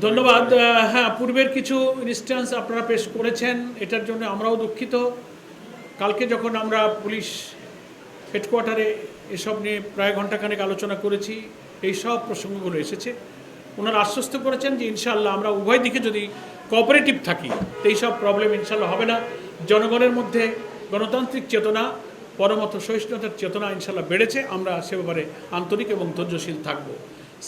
ধন্যবাদ। হ্যাঁ, পূর্বের কিছু ইনস্ট্যান্স আপনারা পেশ করেছেন, এটার জন্য আমরাও দুঃখিত। কালকে যখন আমরা পুলিশ হেডকোয়ার্টারে এসব নিয়ে প্রায় ঘণ্টাখানেক আলোচনা করেছি, এই সব প্রসঙ্গগুলো এসেছে। ওনারা আশ্বস্ত করেছেন যে ইনশাআল্লাহ আমরা উভয় দিকে যদি কোঅপারেটিভ থাকি তো এইসব প্রবলেম ইনশাআল্লাহ হবে না। জনগণের মধ্যে গণতান্ত্রিক চেতনা, পরমত সহিষ্ণুতার চেতনা ইনশাআল্লাহ বেড়েছে। আমরা সে ব্যাপারে আন্তরিক এবং ধৈর্যশীল থাকব।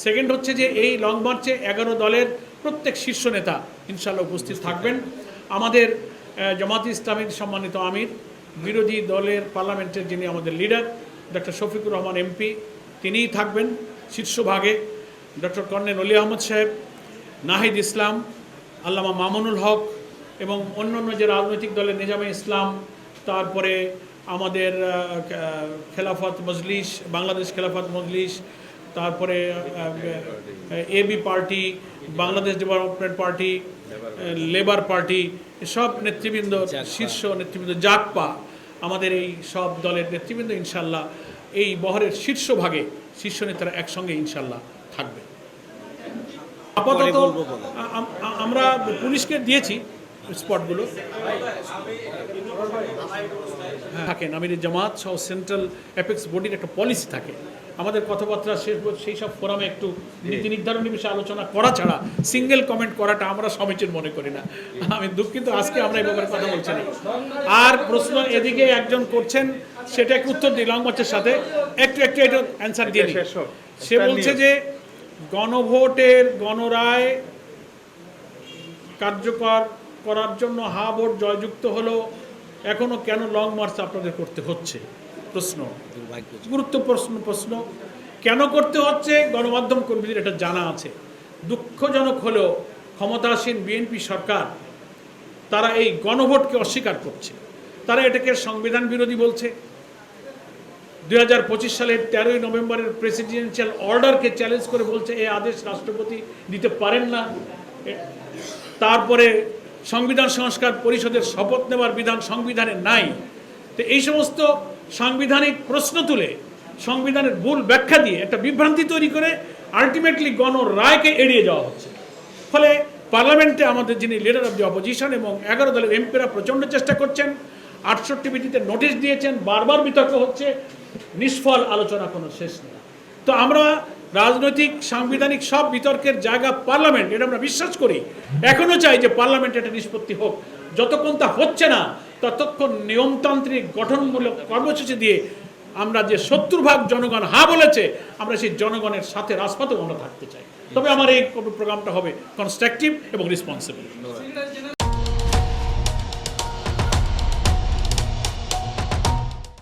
সেকেন্ড হচ্ছে যে এই লং মার্চে 11 দলের প্রত্যেক শীর্ষ নেতা ইনশাআল্লাহ উপস্থিত থাকবেন। আমাদের জামাত ইসলামীর সম্মানিত আমির, বিরোধী দলের পার্লামেন্টের যিনি আমাদের leader doctor Shafiqur Rahman MP, তিনিই থাকবেন শীর্ষভাগে। ডক্টর কর্নেল অলি আহমদ সাহেব, নাহিদ ইসলাম, আল্লামা মামুনুল হক এবং অন্যান্য যে রাজনৈতিক দলের নিজামে ইসলাম, তারপরে আমাদের খেলাফত মজলিস, বাংলাদেশ খেলাফত মজলিস, তারপরে AB party, Bangladesh development party, labour party, সব নেতৃবৃন্দ, শীর্ষ নেতৃবৃন্দ, জাকপা, আমাদের এই সব দলের নেতৃবৃন্দ ইনশাল্লাহ এই বহরের শীর্ষভাগে শীর্ষ নেতারা একসঙ্গে ইনশাল্লাহ থাকবে। আপাতত আমরা পুলিশকে দিয়েছি স্পটগুলো, থাকেন আমির জামাত সহ সেন্ট্রাল অ্যাপেক্স বডির একটা পলিসি থাকে। আমাদের কথাবার্তা সেই সব ফোরামে একটু নীতি নির্ধারণী বিষয়ে আলোচনা করা ছাড়া সিঙ্গেল কমেন্ট করাটা আমরা সমীচীন মনে করি না। আমি দুঃখিত, আজকে আমরা এই ব্যাপারে কথা বলছি না। আর প্রশ্ন এদিকে একজন করছেন, সেটা একটু উত্তর দিই লং মার্চের সাথে একটু অ্যান্সার দিয়ে দিই। সে বলছে যে গণভোটের গণরায় কার্যকর করার জন্য হা ভোট জয়যুক্ত হলো, এখনো কেন লং মার্চ আপনাদের করতে হচ্ছে? প্রশ্ন, গুরুত্বপূর্ণ প্রশ্ন। কেন করতে হচ্ছে গণমাধ্যম কর্মীদের এটা জানা আছে। দুঃখজনক হলেও ক্ষমতাসীন বিএনপি সরকার তারা এই গণভোটকে অস্বীকার করছে। তারা এটাকে সংবিধান বিরোধী বলছে। 2025 সালের 13ই নভেম্বরের প্রেসিডেন্সিয়াল অর্ডারকে চ্যালেঞ্জ করে বলছে এই আদেশ রাষ্ট্রপতি দিতে পারেন না। তারপরে সংবিধান সংস্কার পরিষদের শপথ নেওয়ার বিধান সংবিধানে নাই। তো এই সমস্ত সাংবিধানিক প্রশ্ন তুলে সংবিধানের ভুল ব্যাখ্যা দিয়ে একটা বিভ্রান্তি তৈরি করে আলটিমেটলি গণরায়কে এড়িয়ে যাওয়া হচ্ছে। ফলে পার্লামেন্টে আমাদের যিনি লিডার অফ দি অপোজিশন এবং 11 দলের এমপিরা প্রচণ্ড চেষ্টা করছেন, 68 ভিত্তিতে নোটিশ দিয়েছেন, বারবার বিতর্ক হচ্ছে, নিষ্ফল আলোচনা কোনো শেষ নেই। তো আমরা রাজনৈতিক সাংবিধানিক সব বিতর্কের জায়গা পার্লামেন্ট, এটা আমরা বিশ্বাস করি। এখনও চাই যে পার্লামেন্টে একটা নিষ্পত্তি হোক। যতক্ষণ তা হচ্ছে না ততক্ষণ নিয়মতান্ত্রিক গঠনমূলক কর্মসূচি দিয়ে আমরা যে 70% জনগণ হা বলেছে, আমরা সেই জনগণের সাথে রাজপথেও আমরা থাকতে চাই। তবে আমার এই প্রোগ্রামটা হবে কনস্ট্রাকটিভ এবং রেসপন্সিবল।